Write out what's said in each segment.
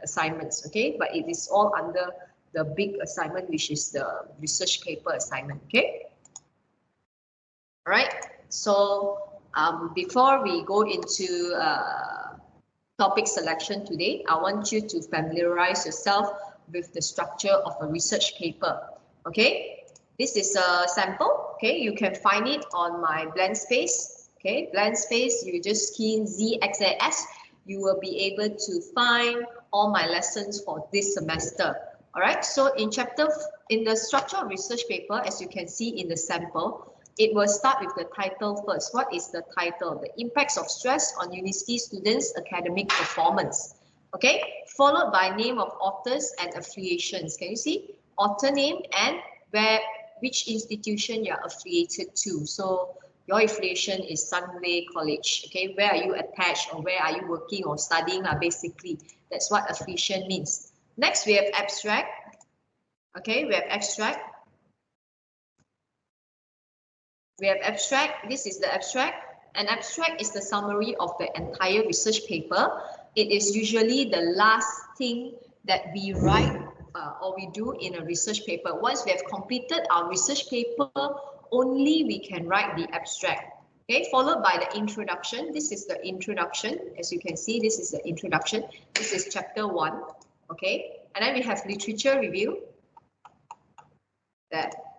assignments, okay? But it is all under the big assignment, which is the research paper assignment, okay? All right, so before we go into topic selection today, I want you to familiarize yourself with the structure of a research paper, okay? This is a sample, okay? You can find it on my blank space, okay? Blank space, you just key in ZXAS, you will be able to find all my lessons for this semester. All right, so in the structure of research paper, as you can see in the sample, it will start with the title first. What is the title? The impacts of stress on university students' academic performance. Okay, followed by name of authors and affiliations. Can you see? Author name and which institution you are affiliated to. So your affiliation is Sunway College. Okay, where are you attached or where are you working or studying? Basically, that's what affiliation means. Next, we have abstract. Okay, we have abstract. We have abstract. This is the abstract. An abstract is the summary of the entire research paper. It is usually the last thing that we write or we do in a research paper. Once we have completed our research paper, only we can write the abstract. Okay, followed by the introduction. This is the introduction. As you can see, this is the introduction. This is chapter 1. Okay, and then we have literature review.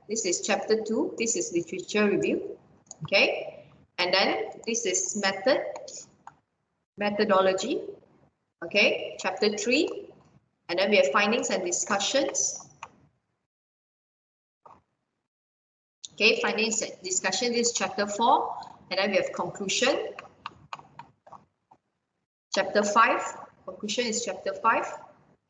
This is chapter 2. This is literature review. Okay, and then this is methodology. Okay, chapter 3, and then we have findings and discussions. Okay, findings and discussion is chapter 4, and then we have conclusion. Chapter 5, conclusion is chapter 5.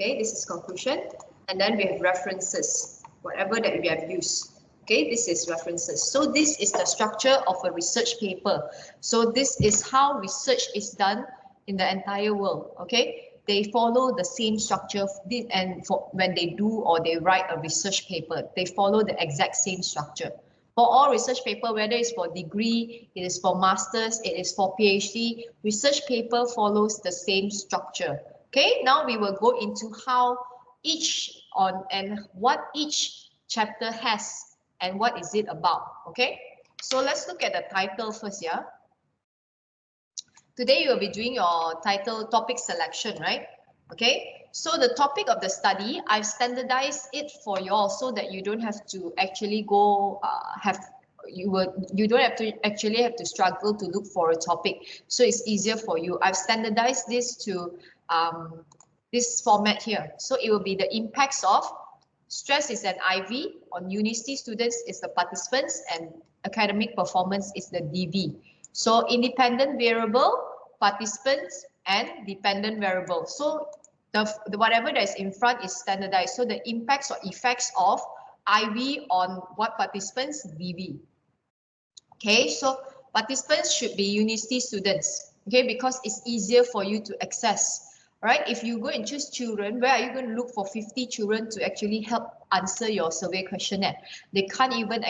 Okay, this is conclusion, and then we have references, whatever that we have used. Okay, this is references. So this is the structure of a research paper. So this is how research is done in the entire world. Okay, they follow the same structure, and when they do or they write a research paper, they follow the exact same structure. For all research paper, whether it's for degree, it is for masters, it is for PhD, research paper follows the same structure. Okay, now we will go into how what each chapter has and what is it about. Okay, so let's look at the title first. Yeah, today you will be doing your title topic selection, right? Okay, so the topic of the study, I've standardized it for you all so that you don't have to actually go you don't have to actually have to struggle to look for a topic. So it's easier for you. I've standardized this to this format here. So it will be the impacts of stress is an IV on university students is the participants, and academic performance is the DV. So independent variable, participants, and dependent variable. So the whatever that is in front is standardized. So the impacts or effects of IV on what participants? DV. Okay, so participants should be university students. Okay, because it's easier for you to access. Right? If you go and choose children, where are you going to look for 50 children to actually help answer your survey questionnaire? They can't even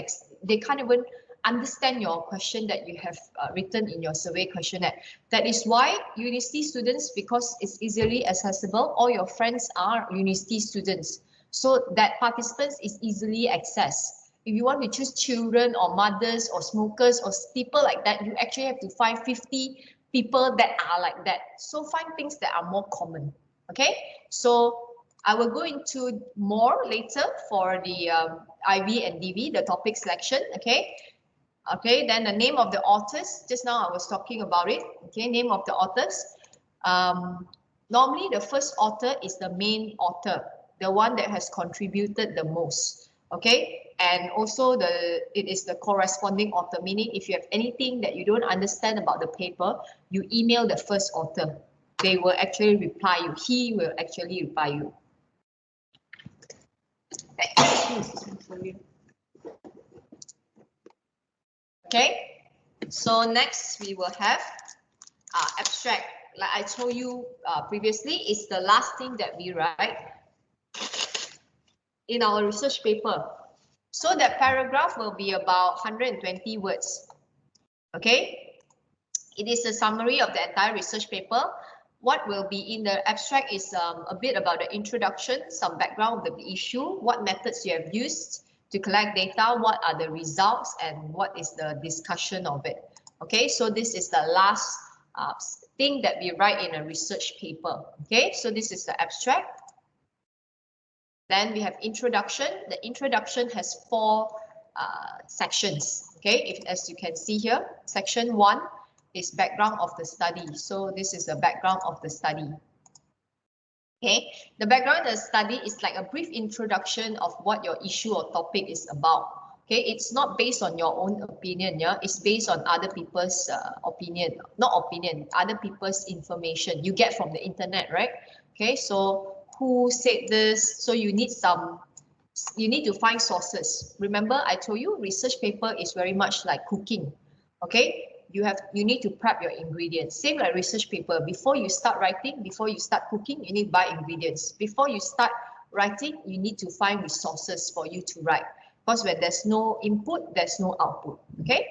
understand your question that you have written in your survey questionnaire. That is why university students, because it's easily accessible, all your friends are university students, so that participants is easily accessed. If you want to choose children or mothers or smokers or people like that, you actually have to find 50 people that are like that. So find things that are more common. Okay, so I will go into more later for the IV and DV, the topic selection. Okay, then the name of the authors. Just now I was talking about it. Okay, name of the authors. Normally the first author is the main author, the one that has contributed the most. Okay, and also it is the corresponding author, meaning if you have anything that you don't understand about the paper, you email the first author. They will actually reply you. He will actually reply you. Okay, so next we will have abstract. Like I told you previously, it's the last thing that we write in our research paper. So that paragraph will be about 120 words. Okay, it is a summary of the entire research paper. what will be in the abstract is a bit about the introduction, some background of the issue, what methods you have used to collect data, what are the results, and what is the discussion of it. Okay, so this is the last thing that we write in a research paper. Okay, so this is the abstract. Then we have introduction. The introduction has 4 sections. Okay, as you can see here, section 1 is background of the study. So this is the background of the study. Okay, the background of the study is like a brief introduction of what your issue or topic is about. Okay, it's not based on your own opinion. Yeah, it's based on other people's opinion, not opinion, other people's information you get from the internet, right? Okay, so who said this? So you need to find sources. Remember, I told you research paper is very much like cooking. Okay, you need to prep your ingredients. Same like research paper. Before you start writing, before you start cooking, you need to buy ingredients. Before you start writing, you need to find resources for you to write. Because when there's no input, there's no output. Okay.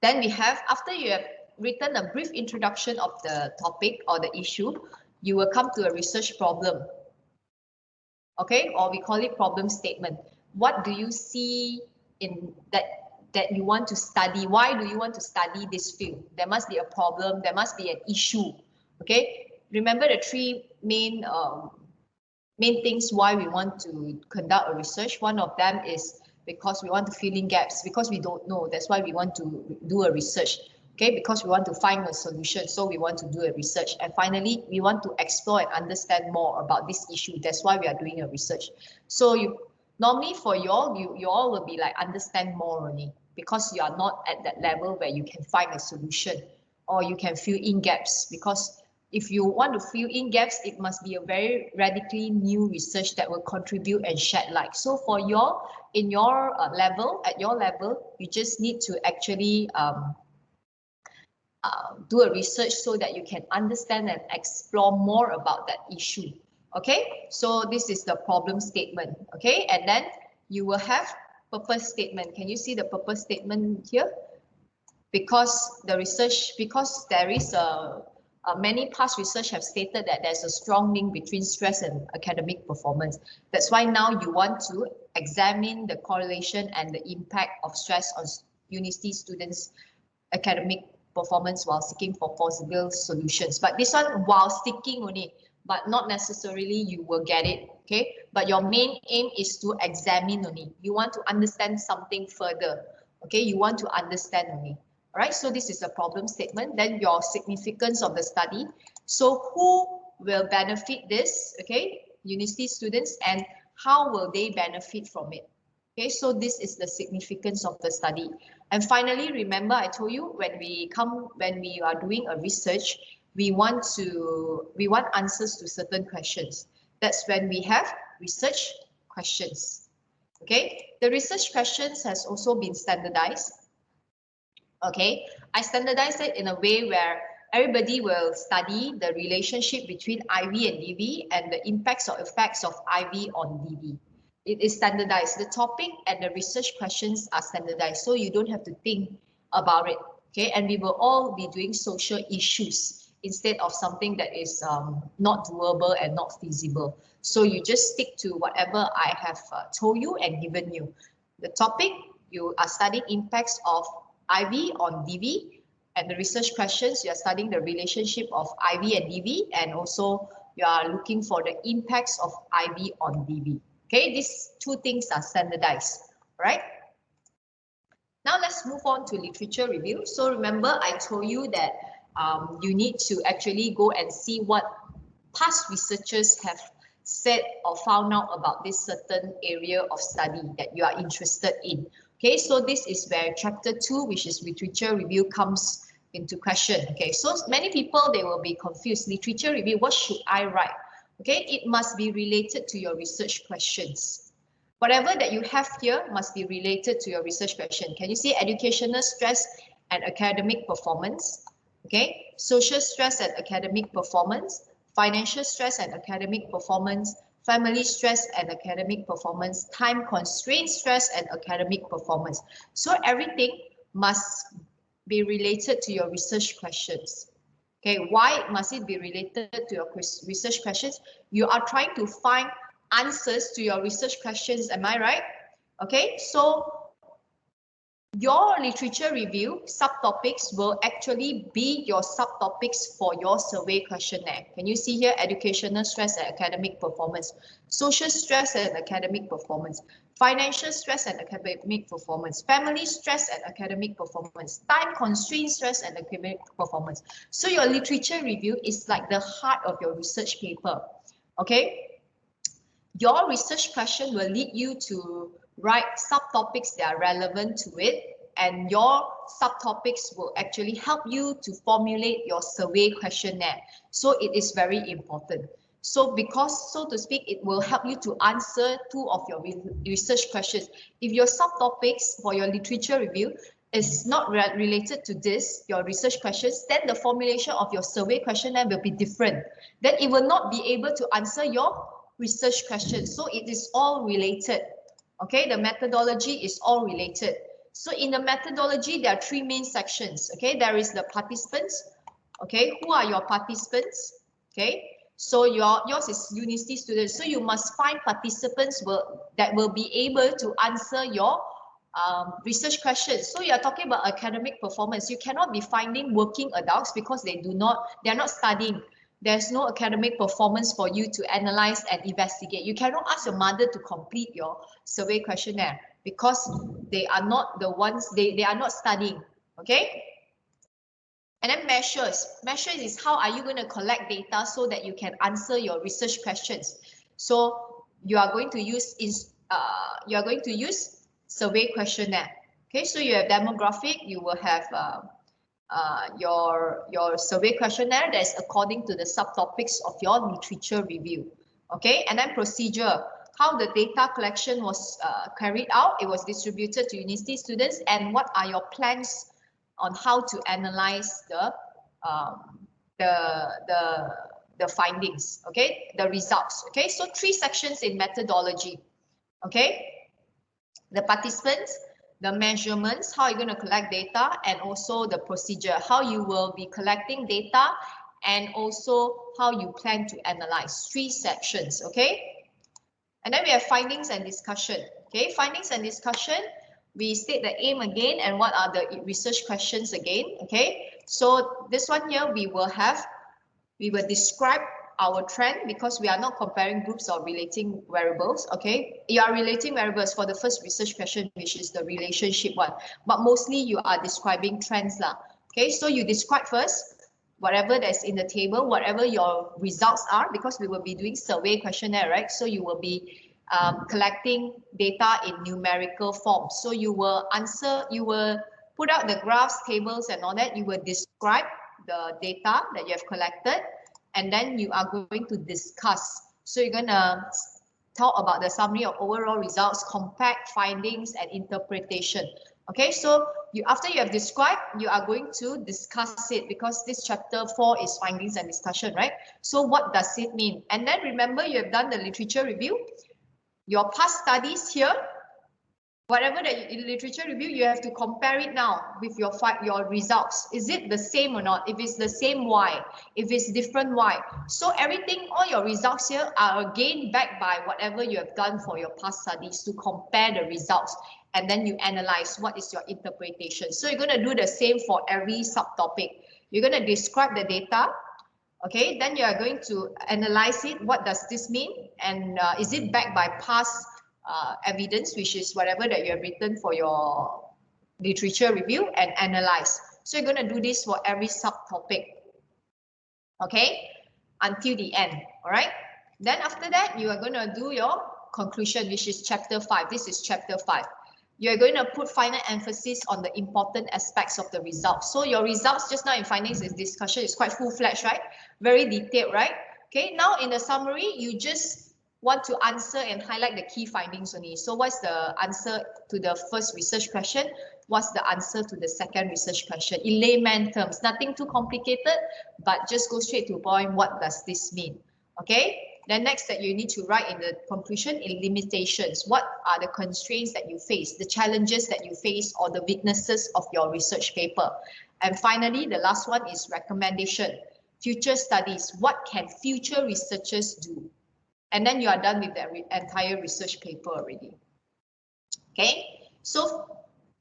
Then we have, after you have written a brief introduction of the topic or the issue, you will come to a research problem. Okay, or we call it problem statement. What do you see in that you want to study? Why do you want to study this field? There must be a problem, there must be an issue. Okay, remember the 3 main things why we want to conduct a research. One of them is because we want to fill in gaps, because we don't know. That's why we want to do a research. Okay, because we want to find a solution, so we want to do a research. And finally, we want to explore and understand more about this issue. That's why we are doing a research. So normally for you all will be like understand more only, because you are not at that level where you can find a solution or you can fill in gaps. Because if you want to fill in gaps, it must be a very radically new research that will contribute and shed light. So for at your level, you just need to actually do a research so that you can understand and explore more about that issue. Okay, so this is the problem statement. Okay, and then you will have purpose statement. Can you see the purpose statement here? Because there is many past research have stated that there's a strong link between stress and academic performance. That's why now you want to examine the correlation and the impact of stress on university students' academic performance while seeking for possible solutions. But this one while seeking only, but not necessarily you will get it. Okay, but your main aim is to examine only. You want to understand something further. Okay, you want to understand only. All right, so this is a problem statement. Then your significance of the study. So who will benefit this? Okay, university students, and how will they benefit from it? Okay, so this is the significance of the study. And finally, remember I told you when we are doing a research, we want answers to certain questions. That's when we have research questions. Okay, the research questions has also been standardized. Okay, I standardized it in a way where everybody will study the relationship between IV and DV and the impacts or effects of IV on DV. It is standardized. The topic and the research questions are standardized, so you don't have to think about it. Okay, and we will all be doing social issues instead of something that is not doable and not feasible. So you just stick to whatever I have told you and given you. The topic, you are studying impacts of IV on DV, and the research questions, you are studying the relationship of IV and DV, and also you are looking for the impacts of IV on DV. Okay, these 2 things are standardized, right? Now let's move on to literature review. So remember, I told you that you need to actually go and see what past researchers have said or found out about this certain area of study that you are interested in. Okay, so this is where chapter 2, which is literature review, comes into question. Okay, so many people, they will be confused. Literature review, what should I write? Okay, it must be related to your research questions. Whatever that you have here must be related to your research question. Can you see educational stress and academic performance? Okay, social stress and academic performance, financial stress and academic performance, family stress and academic performance, time constraint stress and academic performance. So everything must be related to your research questions. Okay, why must it be related to your research questions? You are trying to find answers to your research questions, am I right? Okay, so your literature review subtopics will actually be your subtopics for your survey questionnaire. Can you see here? Educational stress and academic performance, social stress and academic performance, financial stress and academic performance, family stress and academic performance, time constraint stress and academic performance. So your literature review is like the heart of your research paper. Okay? Your research question will lead you to write subtopics that are relevant to it, and your subtopics will actually help you to formulate your survey questionnaire. So it is very important. So because, so to speak, it will help you to answer 2 of your research questions. If your subtopics for your literature review is not related to this, your research questions, then the formulation of your survey questionnaire will be different. Then it will not be able to answer your research questions. So it is all related. Okay, the methodology is all related. So in the methodology, there are 3 main sections. Okay, there is the participants. Okay, who are your participants? Okay, so yours is university students. So you must find participants that will be able to answer your research questions. So you are talking about academic performance. You cannot be finding working adults because they are not studying. There's no academic performance for you to analyze and investigate. You cannot ask your mother to complete your survey questionnaire because they are not the ones, they are not studying. Okay. And then measures. Measures is how are you going to collect data so that you can answer your research questions. So you are going to use survey questionnaire. Okay, so you have demographic, you will have your survey questionnaire that is according to the subtopics of your literature review. Okay, and then procedure, how the data collection was carried out, it was distributed to university students, and what are your plans on how to analyze the findings, okay, the results. Okay, so 3 sections in methodology. Okay, the participants, the measurements, how you're going to collect data, and also the procedure, how you will be collecting data, and also how you plan to analyze. 3 sections. Okay, and then we have findings and discussion. Okay, findings and discussion, we state the aim again and what are the research questions again. Okay, so this one here we will describe our trend because we are not comparing groups or relating variables. Okay, you are relating variables for the first research question, which is the relationship one, but mostly you are describing trends lah. Okay, so you describe first whatever that's in the table, whatever your results are, because we will be doing survey questionnaire, right? So you will be collecting data in numerical form. So you will put out the graphs, tables, and all that. You will describe the data that you have collected, and then you are going to discuss. So you're going to talk about the summary of overall results, compact findings, and interpretation. Okay, so after you have described, you are going to discuss it because this chapter 4 is findings and discussion, right? So what does it mean? And then remember, you have done the literature review. Your past studies here, whatever the literature review, you have to compare it now with your results. Is it the same or not? If it's the same, why? If it's different, why? So everything, all your results here are again backed by whatever you have done for your past studies to compare the results. And then you analyze what is your interpretation. So you're going to do the same for every subtopic. You're going to describe the data. Okay, then you are going to analyze it. What does this mean? And is it backed by past evidence, which is whatever that you have written for your literature review, and analyze. So you're going to do this for every subtopic. Okay, until the end. All right. Then after that, you are going to do your conclusion, which is chapter 5. This is chapter 5. You're going to put final emphasis on the important aspects of the results. So your results just now in findings and discussion is quite full-fledged, right? Very detailed, right? Okay, now in the summary, you just want to answer and highlight the key findings only. So what's the answer to the first research question? What's the answer to the second research question? In layman terms, nothing too complicated, but just go straight to the point. What does this mean? Okay. Then next that you need to write in the conclusion in limitations. What are the constraints that you face, the challenges that you face, or the weaknesses of your research paper? And finally, the last one is recommendation. Future studies. What can future researchers do? And then you are done with the entire research paper already. Okay, so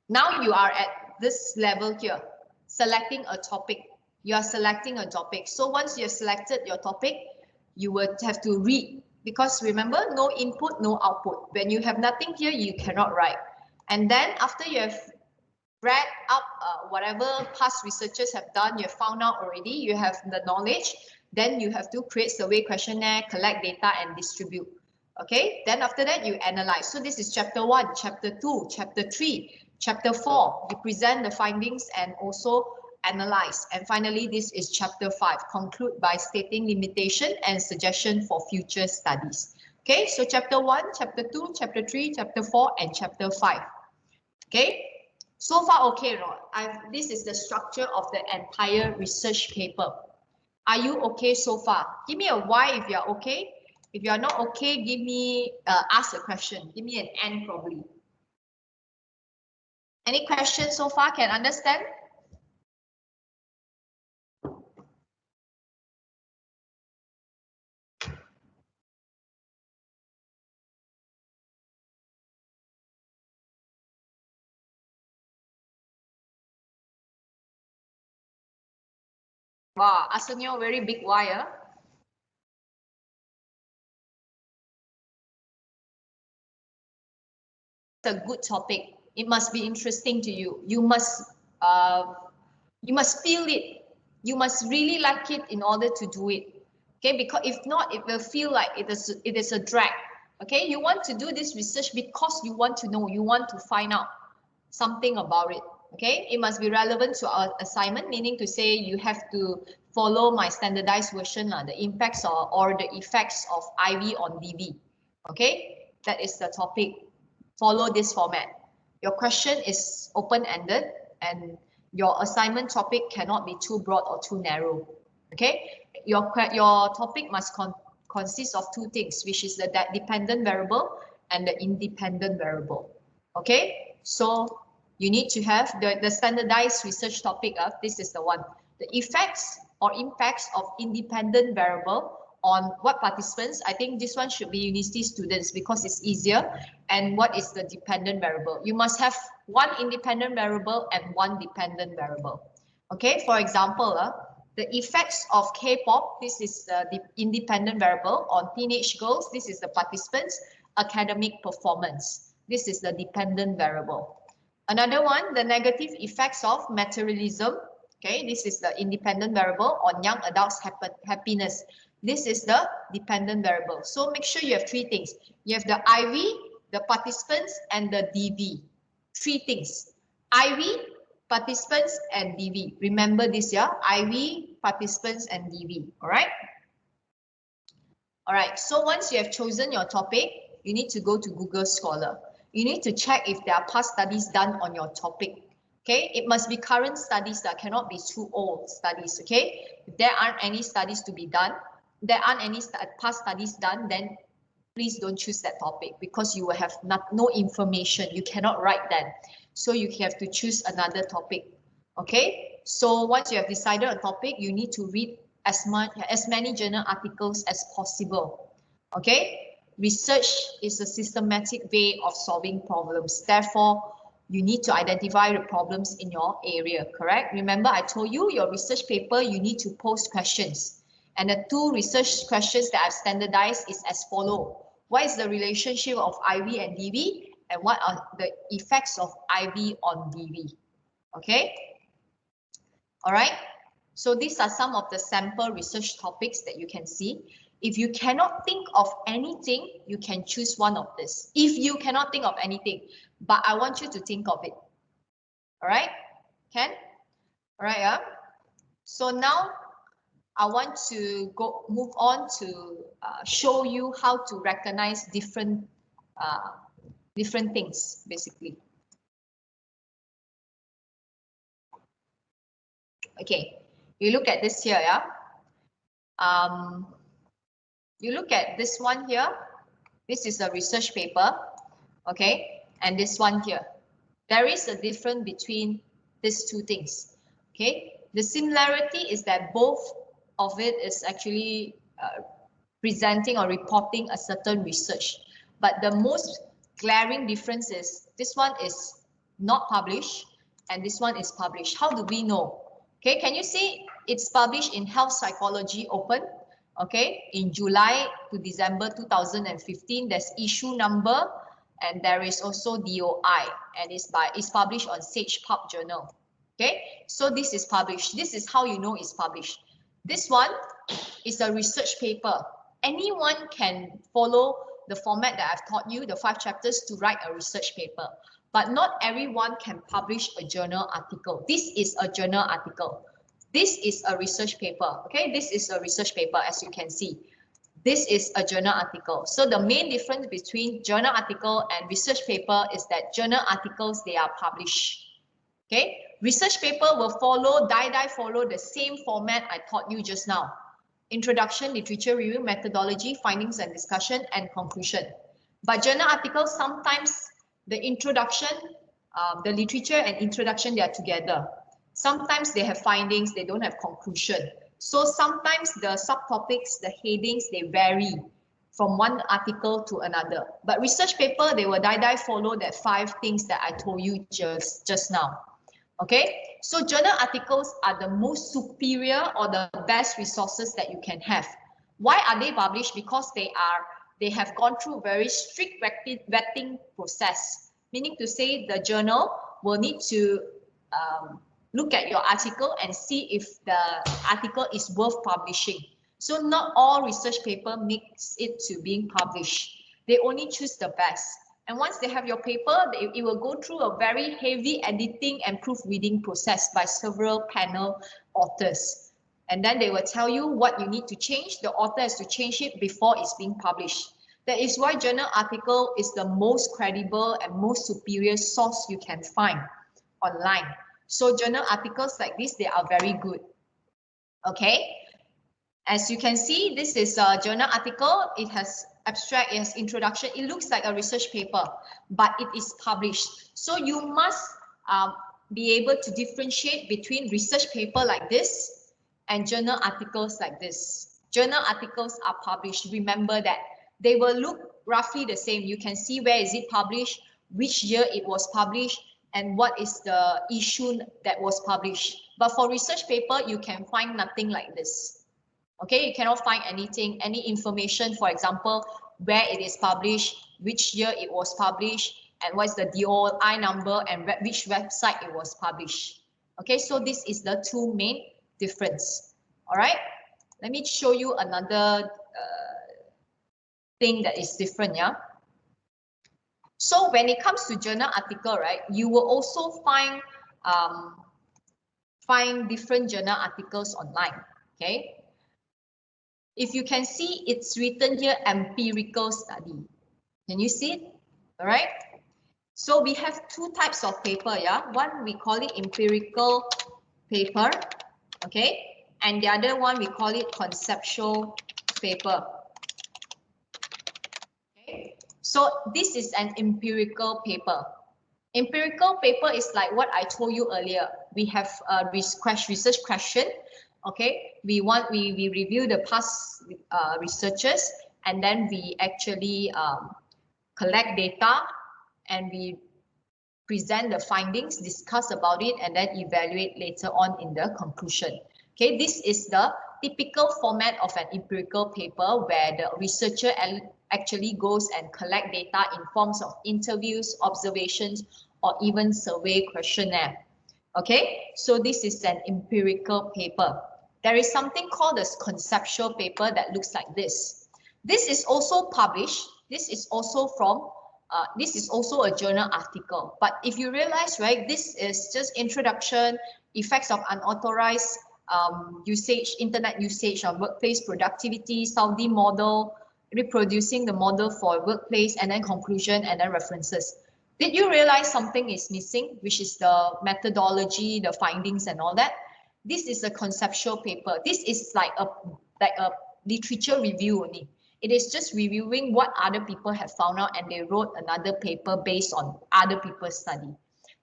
now you are at this level here, selecting a topic. You are selecting a topic. So once you have selected your topic, you will have to read, because remember, no input, no output. When you have nothing here, you cannot write. And then after you have read up whatever past researchers have done, you have found out already, you have the knowledge, then you have to create survey questionnaire, collect data and distribute. Okay, then after that you analyze. So this is chapter 1, chapter 2, chapter 3, chapter 4. You present the findings and also analyze. And finally, this is chapter 5, conclude by stating limitation and suggestion for future studies. Okay, so chapter 1, chapter 2, chapter 3, chapter 4, and chapter 5. Okay, so far okay, right? This is the structure of the entire research paper. Are you okay so far? Give me a Y if you're okay. If you are not okay, give me, ask a question. Give me an N probably. Any questions so far? Can understand? Wow, Arsenio, very big Y. It's a good topic. It must be interesting to you. You must feel it. You must really like it in order to do it. Okay, because if not, it will feel like it is a drag. Okay, you want to do this research because you want to know, you want to find out something about it. Okay, it must be relevant to our assignment, meaning to say you have to follow my standardized version, the impacts or the effects of IV on DV. Okay, that is the topic. Follow this format. Your question is open-ended and your assignment topic cannot be too broad or too narrow. Okay, your topic must consist of two things, which is the dependent variable and the independent variable. Okay, so you need to have the standardized research topic. This is the one. The effects or impacts of independent variable on what participants. I think this one should be university students because it's easier. And what is the dependent variable? You must have one independent variable and one dependent variable. Okay, for example, the effects of K-pop, this is the independent variable. On teenage girls, this is the participants' academic performance. This is the dependent variable. Another one, the negative effects of materialism. Okay, this is the independent variable. On young adults' happiness. This is the dependent variable. So make sure you have three things. You have the IV, the participants, and the DV. Three things. IV, participants, and DV. Remember this, yeah? IV, participants, and DV. All right? All right. So once you have chosen your topic, you need to go to Google Scholar. You need to check if there are past studies done on your topic. Okay, it must be current studies, that cannot be too old studies. Okay, if there aren't any studies to be done, there aren't any past studies done, then please don't choose that topic because you will have no information. You cannot write that. So you have to choose another topic. Okay, so once you have decided a topic, you need to read as many journal articles as possible. Okay, research is a systematic way of solving problems. Therefore, you need to identify the problems in your area, correct? Remember, I told you your research paper, you need to post questions. And the two research questions that I've standardized is as follow. What is the relationship of IV and DV? And what are the effects of IV on DV? Okay? All right. So these are some of the sample research topics that you can see. If you cannot think of anything, you can choose one of this. If you cannot think of anything, but I want you to think of it. All right? Can? All right, yeah. So now I want to move on to show you how to recognize different things, basically. Okay, you look at this here, yeah. You look at this one here. This is a research paper, okay, and this one here. There is a difference between these two things, okay. The similarity is that both of it is actually presenting or reporting a certain research. But the most glaring difference is this one is not published and this one is published. How do we know? Okay, can you see it's published in Health Psychology Open? Okay, in July to December 2015, there's issue number and there is also DOI and it's published on Sage Pub Journal. Okay, so this is published. This is how you know it's published. This one is a research paper. Anyone can follow the format that I've taught you, the 5 chapters, to write a research paper. But not everyone can publish a journal article. This is a journal article. This is a research paper. Okay, this is a research paper, as you can see. This is a journal article. So the main difference between journal article and research paper is that journal articles, they are published. Okay, research paper will follow the same format I taught you just now. Introduction, literature review, methodology, findings and discussion, and conclusion. But journal articles, sometimes the introduction, the literature and introduction, they are together. Sometimes they have findings, they don't have conclusion. So sometimes the subtopics, the headings, they vary from one article to another. But research paper, they will follow that 5 things that I told you just now. Okay, so journal articles are the most superior or the best resources that you can have. Why are they published? Because they have gone through very strict vetting process, meaning to say the journal will need to look at your article and see if the article is worth publishing. So not all research paper makes it to being published. They only choose the best. And once they have your paper, it will go through a very heavy editing and proofreading process by several panel authors. And then they will tell you what you need to change. The author has to change it before it's being published. That is why journal article is the most credible and most superior source you can find online. So journal articles like this, they are very good. Okay. As you can see, this is a journal article. It has abstract, it has introduction. It looks like a research paper, but it is published. So you must be able to differentiate between research paper like this and journal articles like this. Journal articles are published. Remember that they will look roughly the same. You can see where is it published, which year it was published, and what is the issue that was published. But for research paper, you can find nothing like this. Okay, you cannot find anything, any information, for example, where it is published, which year it was published, and what's the DOI number and which website it was published. Okay, so this is the 2 main difference. All right, let me show you another thing that is different. Yeah. So when it comes to journal article, right, you will also find different journal articles online. Okay. If you can see, it's written here, empirical study. Can you see it? All right. So we have 2 types of paper. Yeah. One, we call it empirical paper. Okay. And the other one, we call it conceptual paper. Okay. So this is an empirical paper. Empirical paper is like what I told you earlier. We have a research question. Okay, we review the past researchers, and then we actually collect data and we present the findings, discuss about it, and then evaluate later on in the conclusion. Okay, this is the typical format of an empirical paper where the researcher actually goes and collect data in forms of interviews, observations, or even survey questionnaire. Okay, so this is an empirical paper. There is something called a conceptual paper that looks like this. This is also published. This is also from, this is also a journal article. But if you realize, right, this is just introduction, effects of unauthorized usage, internet usage on workplace productivity, Saudi model, reproducing the model for workplace, and then conclusion, and then references. Did you realize something is missing, which is the methodology, the findings, and all that? This is a conceptual paper. This is like a literature review only. It is just reviewing what other people have found out, and they wrote another paper based on other people's study.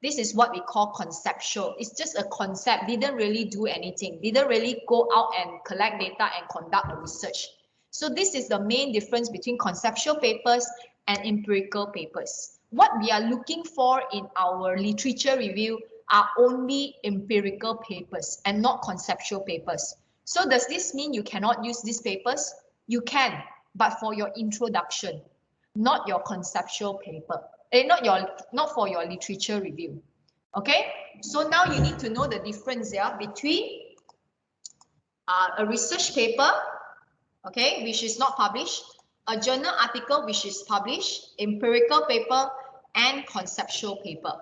This is what we call conceptual. It's just a concept, didn't really do anything, didn't really go out and collect data and conduct a research. So this is the main difference between conceptual papers and empirical papers. What we are looking for in our literature review are only empirical papers and not conceptual papers. So does this mean you cannot use these papers? You can, but for your introduction, not your conceptual paper, not for your literature review. Okay, so now you need to know the difference between a research paper, okay, which is not published, a journal article which is published, empirical paper, and conceptual paper.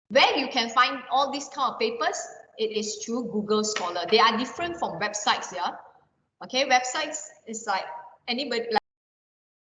Where you can find all these kind of papers, it is through Google Scholar. They are different from websites, yeah. Okay, websites is like anybody,